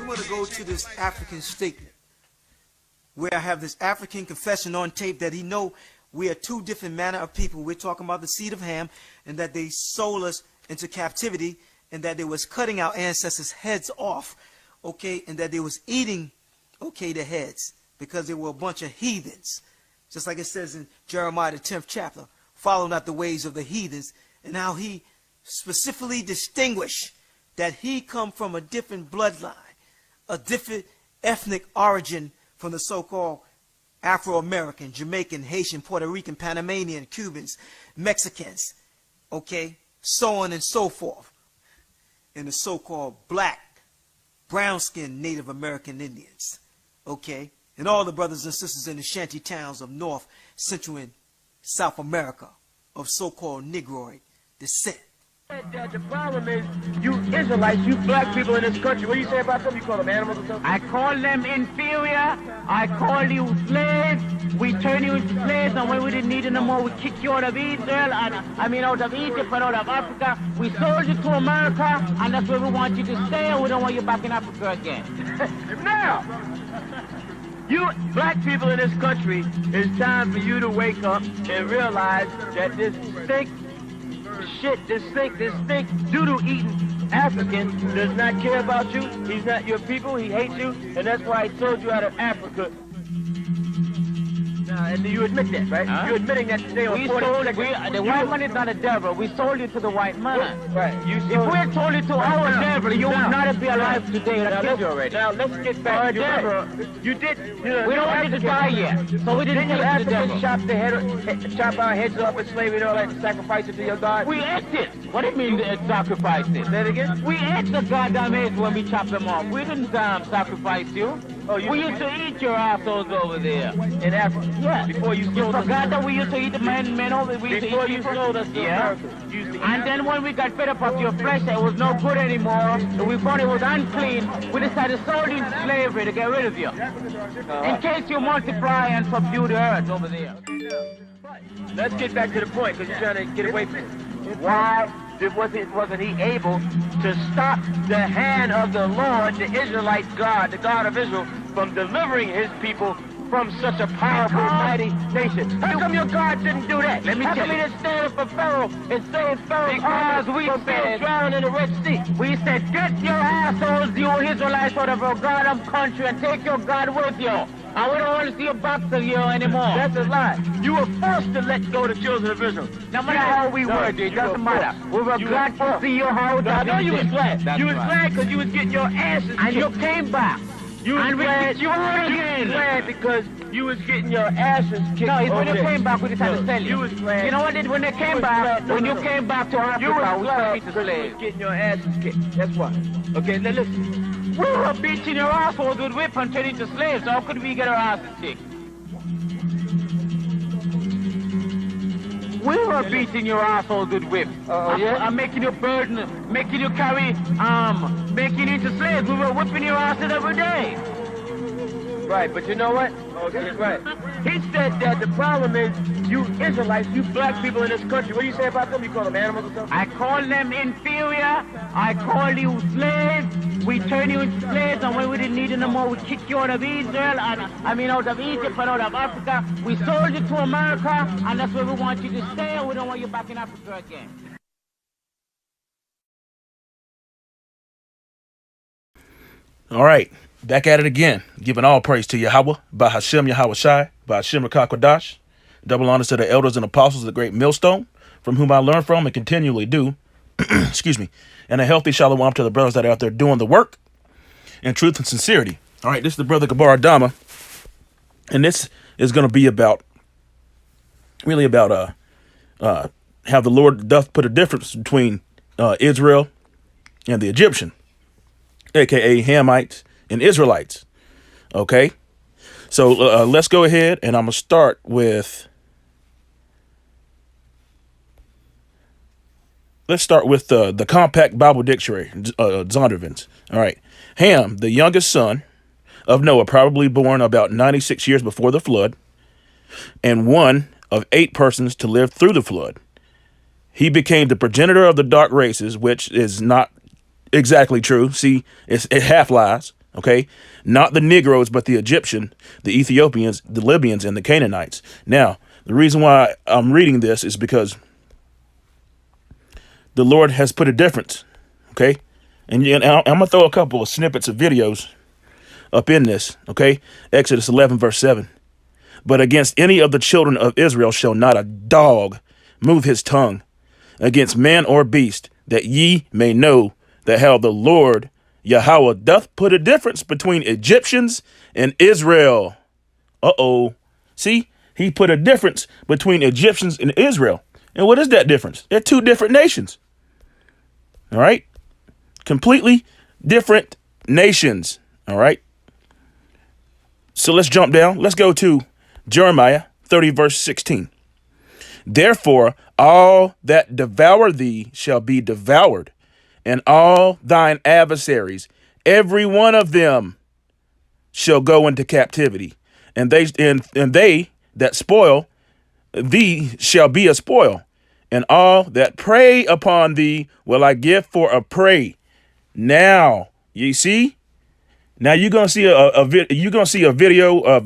we want to go to this African statement where I have this African confession on tape that he know we are two different manner of people. We're talking about the seed of Ham, and that they sold us into captivity, and that they was cutting our ancestors' heads off, okay, and that they was eating, okay, the heads because they were a bunch of heathens. Just like it says in Jeremiah the 10th chapter, follow not the ways of the heathens, and how he specifically distinguished that he come from a different bloodline, a different ethnic origin from the so-called Afro-American, Jamaican, Haitian, Puerto Rican, Panamanian, Cubans, Mexicans, okay, so on and so forth, and the so-called black, brown-skinned Native American Indians, okay, and all the brothers and sisters in the shanty towns of North, Central, and South America of so-called Negroid descent. The problem is, you Israelites, you black people in this country, what do you say about them? You call them animals or something? I call them inferior. I call you slaves. We turn you into slaves, and when we didn't need it no more, we kick you out of Israel, and out of Egypt and out of Africa. We sold you to America, and that's where we want you to stay, and we don't want you back in Africa again. Now, you black people in this country, it's time for you to wake up and realize that this stink doo-doo eating African does not care about you. He's not your people. He hates you, and that's why he sold you out of Africa. And you admit that, right? Huh? You're admitting that today on The white man is not a devil. We sold you to the white man. Right. If we had sold you to our devil, you would not be alive today. Now let's get back to your devil. You did. We don't want you to die yet, so we didn't Didn't kill you the devil. chop our heads off in slavery and all that and sacrifice it to your God? We ate it. What do you mean sacrifice it? Say it again? We ate the goddamn heads when we chopped them off. We didn't sacrifice you. Oh, We used to eat your assholes over there. In Africa? Yeah. Before you You sold us. forgot that we used to eat the men over there. We used to Before eat you people. sold us to Yeah. America. You used to eat And then when we got fed up of your flesh, it was no good anymore, and we thought it was unclean, we decided to sold you into slavery to get rid of you. In case you multiply and subdue the earth over there. Let's get back to the point, because you're trying to get away from it. Why wasn't he able to stop the hand of the Lord, the Israelite God, the God of Israel, from delivering his people from such a powerful, mighty nation? How come your God didn't do that? Let me How tell come you. he didn't stand up for Pharaoh and save Pharaoh's Because army we from being said- drowned in the Red Sea? We said, get your assholes, you Israelites, out of your goddamn country and take your God with you. And we don't want to see you back to you anymore. That's a lie. You were forced to let go the children of Israel. No matter how we were, it doesn't matter. We were glad to see you how I know you was glad. That's You was right. glad because you was getting your asses And you kicked. came back. You was and we glad. kicked you out You again. was glad because you was getting your asses kicked. No, it's when over you there. came back, we decided to No, sell you. You was glad. You know what? When they came was back, glad. No, when no, you no. came back to You Africa, was we glad sold you to because you slaves. was getting your asses kicked. That's why. Okay, now listen. We were beating your assholes with whip and turning to slaves. How could we get our asses kicked? We were beating your assholes with whip. Yeah? I'm making you burden, making you carry, making you into slaves. We were whipping your asses every day. Right, but you know what? That's right. He said that the problem is you Israelites, you black people in this country. What do you say about them? You call them animals or something? I call them inferior. I call you slaves. We turn you into slaves, and when we didn't need it no more, we kick you out of Israel, and out of Egypt and out of Africa. We sold you to America, and that's where we want you to stay, and we don't want you back in Africa again. All right, back at it again, giving all praise to Yahweh, by Hashem Yahweh Shai, by Hashem Rakakwadash. Double honors to the elders and apostles of the great millstone, from whom I learn from and continually do. Excuse me. And a healthy shalom to the brothers that are out there doing the work in truth and sincerity. All right, this is the brother Gabar Adama, and this is going to be about, really about how the Lord doth put a difference between Israel and the Egyptian, aka Hamites and Israelites. Okay, so let's go ahead, and I'm gonna start with. Let's start with the Compact Bible Dictionary, Zondervan's. All right, Ham, the youngest son of Noah, probably born about 96 years before the flood, and one of 8 persons to live through the flood. He became the progenitor of the dark races, which is not exactly true. See, it half lies. Okay, not the Negroes, but the Egyptian, the Ethiopians, the Libyans, and the Canaanites. Now, the reason why I'm reading this is because the Lord has put a difference. Okay, and I'm gonna throw a couple of snippets of videos up in this. Okay, Exodus 11 verse 7. But against any of the children of Israel shall not a dog move his tongue against man or beast, that ye may know that how the Lord Yahweh doth put a difference between Egyptians and Israel. Uh-oh. See, he put a difference between Egyptians and Israel. And what is that difference? They're two different nations. All right. Completely different nations. All right. So let's jump down. Let's go to Jeremiah 30 verse 16. Therefore, all that devour thee shall be devoured, and all thine adversaries, every one of them, shall go into captivity, and they that spoil thee shall be a spoil, and all that prey upon thee will I give for a prey. Now, you see, now you're gonna see a video of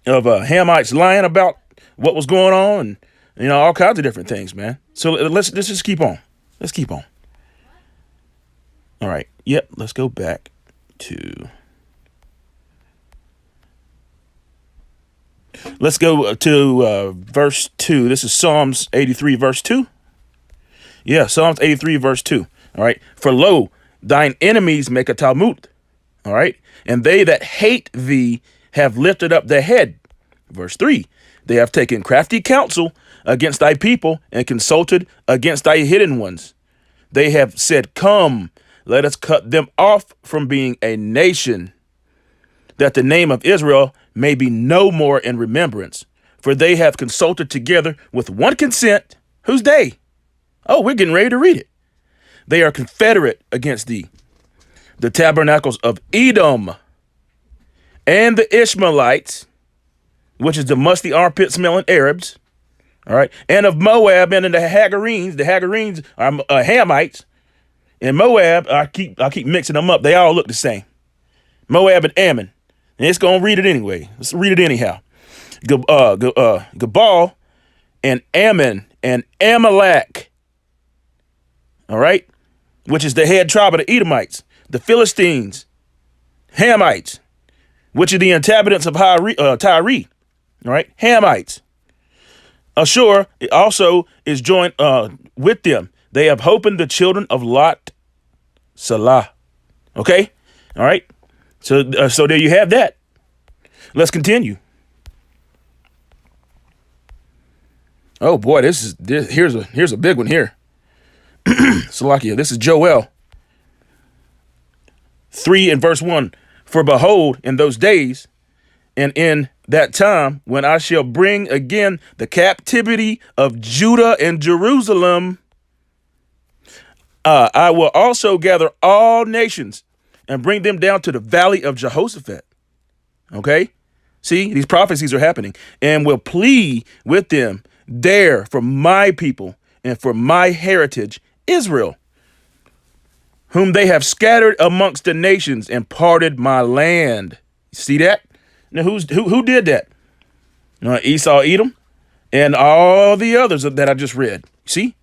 Hamites lying about what was going on, and all kinds of different things, man. So let's just keep on. Let's keep on. All right. Yep. Let's go back to. Let's go to verse 2. This is Psalms 83 verse 2. Yeah, Psalms 83 verse 2. All right. For lo, thine enemies make a tumult. All right. And they that hate thee have lifted up their head. Verse 3. They have taken crafty counsel against thy people and consulted against thy hidden ones. They have said, come, let us cut them off from being a nation, that the name of Israel may be no more in remembrance. For they have consulted together with one consent. Who's they? Oh, we're getting ready to read it. They are confederate against thee, the tabernacles of Edom and the Ishmaelites, which is the musty armpit smelling Arabs. All right. And of Moab and the Hagarenes. The Hagarenes are Hamites. And Moab, I keep mixing them up. They all look the same. Moab and Ammon. And it's going to read it anyway. Let's read it anyhow. Gabal and Ammon and Amalek. All right. Which is the head tribe of the Edomites. The Philistines. Hamites. Which are the inhabitants of Tyre. All right. Hamites. Ashur also is joined with them. They have opened the children of Lot, Salah. Okay. All right. So there you have that. Let's continue. Oh boy, here's a big one here. Salakia. This is Joel 3 and verse 1. For behold, in those days and in that time when I shall bring again the captivity of Judah and Jerusalem, I will also gather all nations and bring them down to the valley of Jehoshaphat. Okay. See, these prophecies are happening, and will plead with them there for my people and for my heritage, Israel, whom they have scattered amongst the nations and parted my land. See that? Now, who did that? Esau, Edom, and all the others that I just read. See?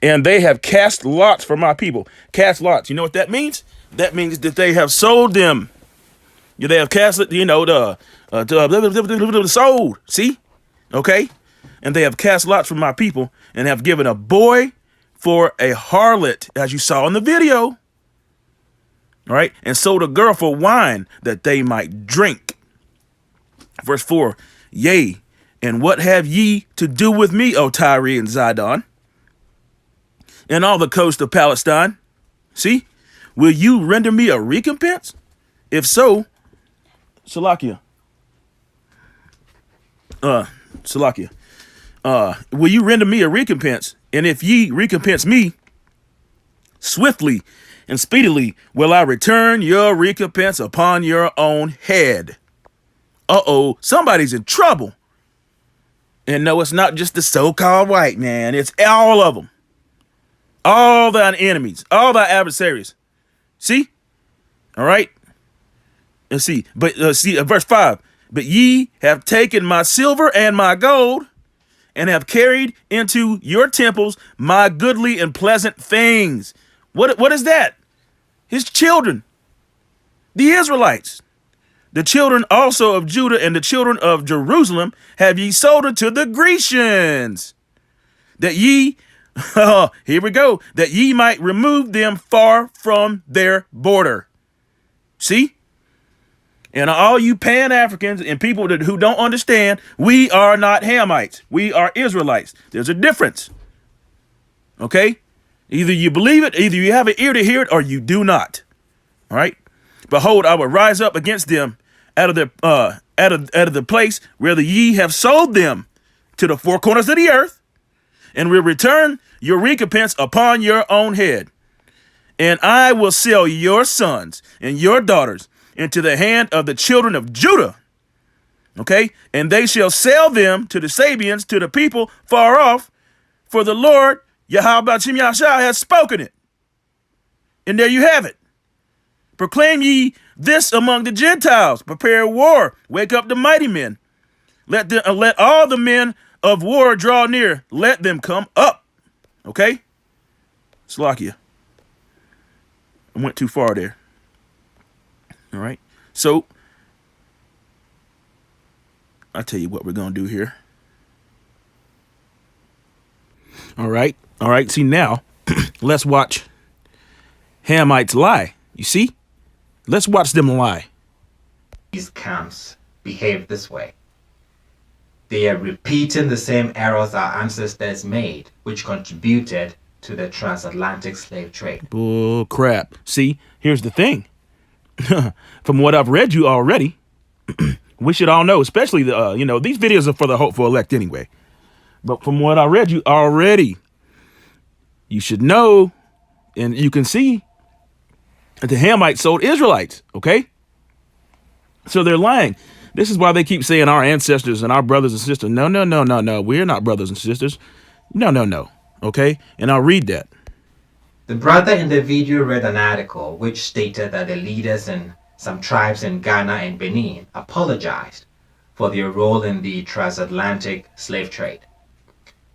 And they have cast lots for my people. Cast lots. You know what that means? That means that they have sold them. They have cast it, sold. See? Okay? And they have cast lots for my people and have given a boy for a harlot, as you saw in the video. All right? And sold a girl for wine that they might drink. Verse 4, yea, and what have ye to do with me, O Tyre and Zidon, and all the coast of Palestine? See, will you render me a recompense? If so, Salakia, will you render me a recompense? And if ye recompense me, swiftly and speedily will I return your recompense upon your own head. Uh-oh, somebody's in trouble. And no, it's not just the so-called white man. It's all of them. All thy enemies, all thy adversaries. See? All right. Let's see. But see, verse 5. But ye have taken my silver and my gold, and have carried into your temples my goodly and pleasant things. What is that? His children, the Israelites. The children also of Judah and the children of Jerusalem have ye sold unto the Grecians, that ye, here we go, that ye might remove them far from their border. See? And all you Pan-Africans and people who don't understand, we are not Hamites. We are Israelites. There's a difference. Okay? Either you believe it, either you have an ear to hear it, or you do not. All right? Behold, I will rise up against them out of the place where the ye have sold them to the four corners of the earth, and will return your recompense upon your own head. And I will sell your sons and your daughters into the hand of the children of Judah. Okay? And they shall sell them to the Sabians, to the people far off, for the Lord, Yahweh Ba'Shem Yahshua, has spoken it. And there you have it. Proclaim ye this among the Gentiles. Prepare war. Wake up the mighty men. Let all the men of war draw near. Let them come up. Okay? Slakia. I went too far there. All right. So, I'll tell you what we're going to do here. All right. All right. See, now, let's watch Hamites lie. You see? Let's watch them lie. These camps behave this way. They are repeating the same errors our ancestors made, which contributed to the transatlantic slave trade. Bull crap. See, here's the thing. From what I've read you already, we should all know, especially these videos are for the hopeful elect anyway. But from what I read you already, you should know, and you can see that the Hamites sold Israelites. Okay, so they're lying. This is why they keep saying our ancestors and our brothers and sisters. No. We're not brothers and sisters. No. Okay, and I'll read that. The brother in the video read an article which stated that the leaders in some tribes in Ghana and Benin apologized for their role in the transatlantic slave trade.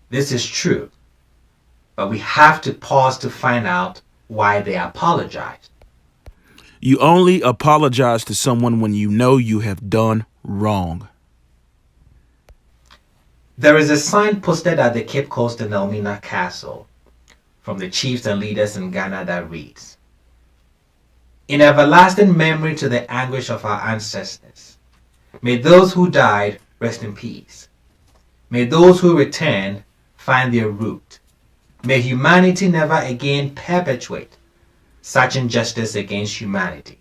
This is true, but we have to pause to find out why they apologized. You only apologize to someone when you know you have done wrong. There is a sign posted at the Cape Coast in Elmina Castle from the chiefs and leaders in Ghana that reads, "In everlasting memory to the anguish of our ancestors, may those who died rest in peace. May those who return find their root. May humanity never again perpetuate such injustice against humanity.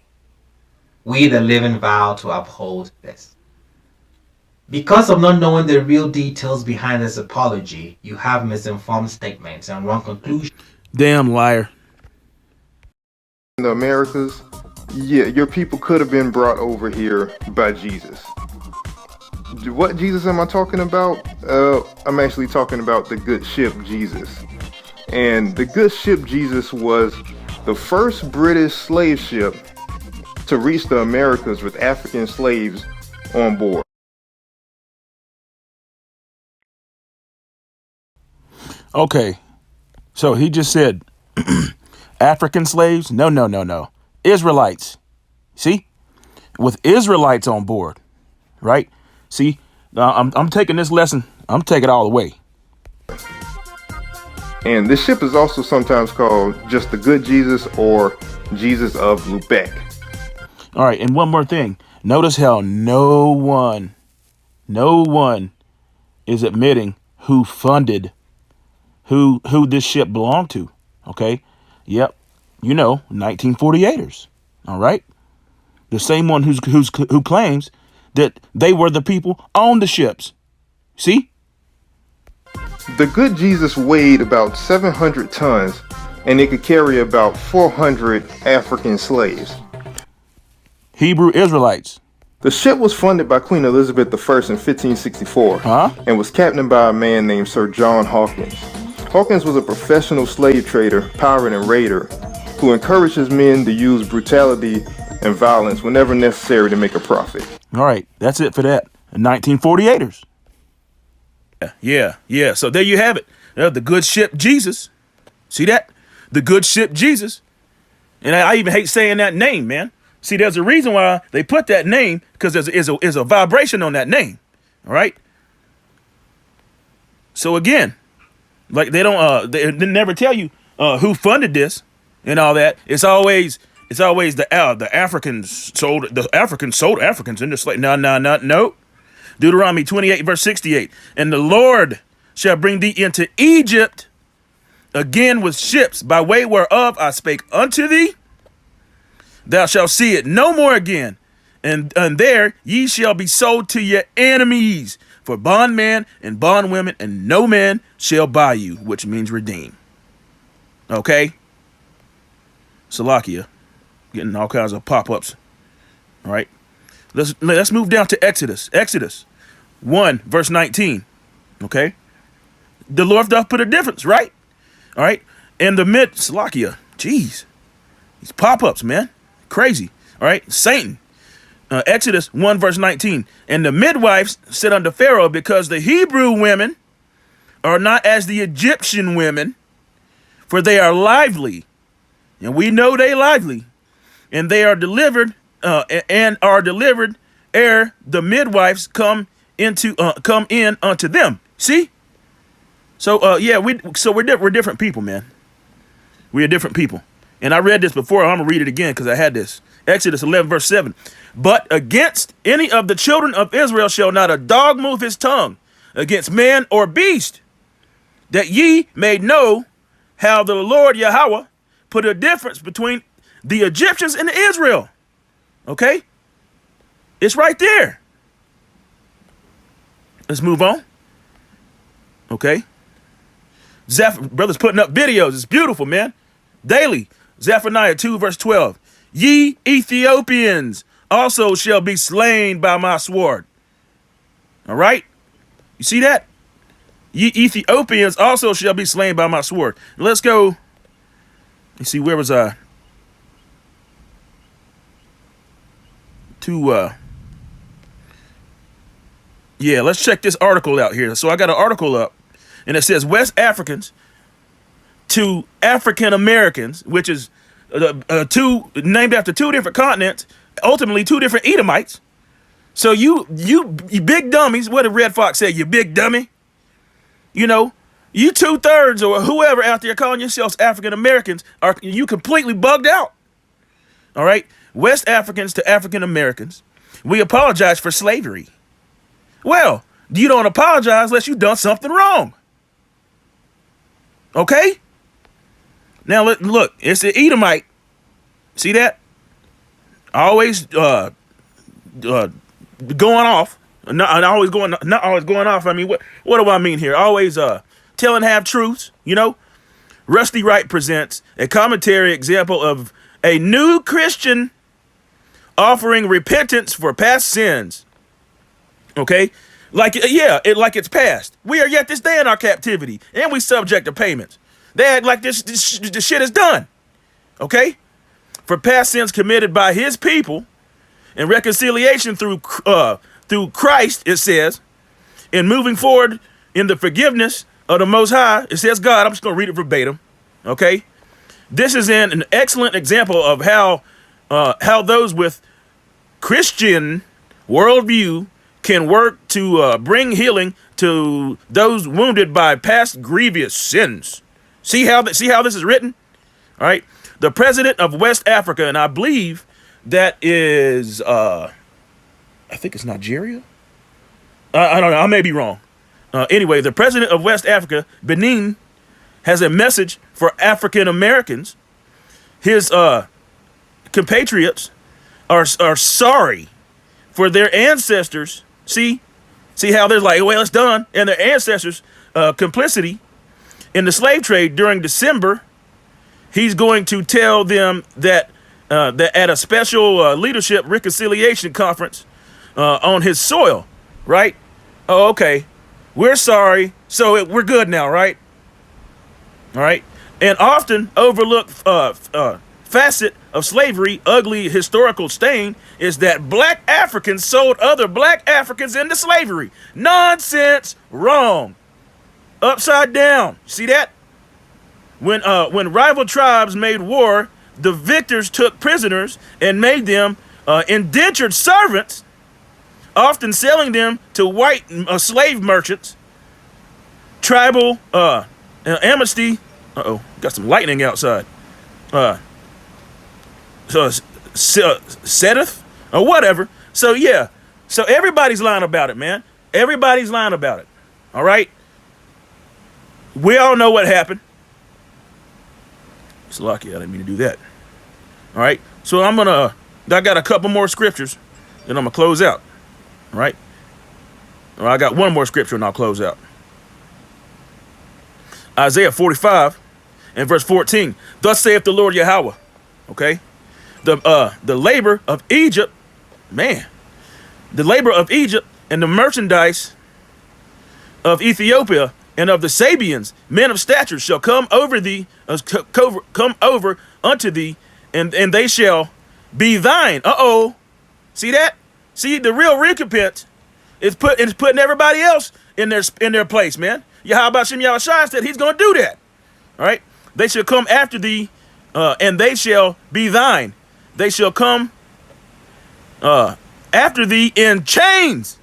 We the living vow to uphold this." Because of not knowing the real details behind this apology, you have misinformed statements and wrong conclusions. Damn liar. In the Americas, yeah, your people could have been brought over here by Jesus. What Jesus am I talking about? I'm actually talking about the good ship Jesus. And the good ship Jesus was the first British slave ship to reach the Americas with African slaves on board. Okay, so he just said African slaves? No. Israelites. See? With Israelites on board, right? See, I'm taking this lesson. I'm taking it all the way. And this ship is also sometimes called just the Good Jesus or Jesus of Lubeck. All right, and one more thing. Notice how no one is admitting who funded who this ship belonged to. Okay? Yep. 1948ers. All right? The same one who claims that they were the people on the ships. See? The Good Jesus weighed about 700 tons, and it could carry about 400 African slaves. Hebrew Israelites. The ship was funded by Queen Elizabeth I in 1564 and was captained by a man named Sir John Hawkins. Hawkins was a professional slave trader, pirate, and raider who encourages men to use brutality and violence whenever necessary to make a profit. All right, that's it for that. 1948ers. Yeah. So there you have it. The good ship Jesus. See that? The good ship Jesus. And I even hate saying that name, man. See, there's a reason why they put that name, because there's a vibration on that name. All right. So again, like they don't they never tell you who funded this and all that. It's always the Africans sold Africans into slavery. No. Deuteronomy 28 verse 68. And the Lord shall bring thee into Egypt again with ships, by way whereof I spake unto thee. Thou shalt see it no more again. And there ye shall be sold to your enemies for bondmen and bondwomen, and no man shall buy you, which means redeem. Okay? Salakia. Getting all kinds of pop-ups. All right? Let's move down to Exodus. Exodus 1 verse 19. Okay? The Lord doth put a difference, right? All right? In the Salakia. Jeez. These pop-ups, man. Crazy. All right? Satan. Exodus 1 verse 19. And the midwives said unto Pharaoh, because the Hebrew women are not as the Egyptian women, for they are lively. And we know they lively. And they are delivered, ere the midwives come in unto them. See? So we're different people, man. We are different people. And I read this before. I'm gonna read it again because I had this. Exodus 11 verse 7. But against any of the children of Israel shall not a dog move his tongue against man or beast, that ye may know how the Lord Yahweh put a difference between the Egyptians and Israel. Okay? It's right there. Let's move on. Okay? Brother's putting up videos. It's beautiful, man. Daily. Zephaniah 2 verse 12. Ye Ethiopians also shall be slain by my sword. All right? You see that? Ye Ethiopians also shall be slain by my sword. Let's go. Let's see, where was I? Let's check this article out here. So I got an article up, and it says West Africans to African Americans, which is two named after two different continents, ultimately two different Edomites. So you big dummies. What did Red Fox say? You big dummy. You know, you 2/3 or whoever out there calling yourselves African Americans are you completely bugged out. All right, West Africans to African Americans, we apologize for slavery. Well, you don't apologize unless you've done something wrong. Okay? Now, look, it's the Edomite. See that? Always going off. Not always going off. I mean, what do I mean here? Always telling half truths, you know? Rusty Wright presents a commentary example of a new Christian offering repentance for past sins. Okay? Like it's past. We are yet this day in our captivity, and we subject to payments. They act like this shit is done. Okay? For past sins committed by his people and reconciliation through Christ, it says, and moving forward in the forgiveness of the Most High, it says God. I'm just going to read it verbatim. Okay? This is an excellent example of how those with Christian worldview can work to bring healing to those wounded by past grievous sins. See how this is written? All right. The president of West Africa, and I believe that is, I think it's Nigeria. I don't know. I may be wrong. Anyway, the president of West Africa, Benin, has a message for African Americans. His compatriots are sorry for their ancestors. See how they're like, well, it's done, and their ancestors' complicity in the slave trade during December. He's going to tell them that at a special leadership reconciliation conference on his soil, right? Oh, okay. We're sorry, so we're good now, right? All right. And often overlooked facet of slavery, ugly historical stain, is that black Africans sold other black Africans into slavery. Nonsense, wrong, upside down. See that? When rival tribes made war, the victors took prisoners and made them indentured servants, often selling them to white slave merchants. Tribal amnesty. Got some lightning outside. Setteth or whatever. So yeah, so everybody's lying about it, man. Everybody's lying about it. All right. We all know what happened. It's lucky I didn't mean to do that. All right. So I got a couple more scriptures, and I'm gonna close out. All right. Well, I got one more scripture, and I'll close out. Isaiah 45 and verse 14. Thus saith the Lord Yahweh. Okay. The labor of Egypt, man, the labor of Egypt and the merchandise of Ethiopia and of the Sabians, men of stature, shall come over thee, come over unto thee, and they shall be thine. See that? See, the real recompense is putting everybody else in their place, man. Yahweh Shem Yahushua said he's going to do that. All right. They shall come after thee, and they shall be thine. They shall come after thee in chains.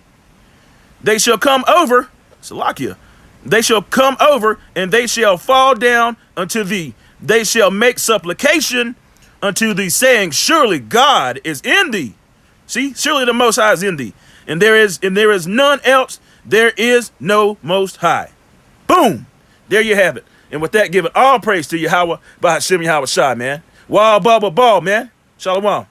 They shall come over, Salakia. They shall come over, and they shall fall down unto thee. They shall make supplication unto thee, saying, surely God is in thee. See, surely the Most High is in thee. And there is none else. There is no Most High. Boom. There you have it. And with that, give it all praise to Yahweh by Hashem Yahweh Shai, man. Wild bubble ball, man. Shalom.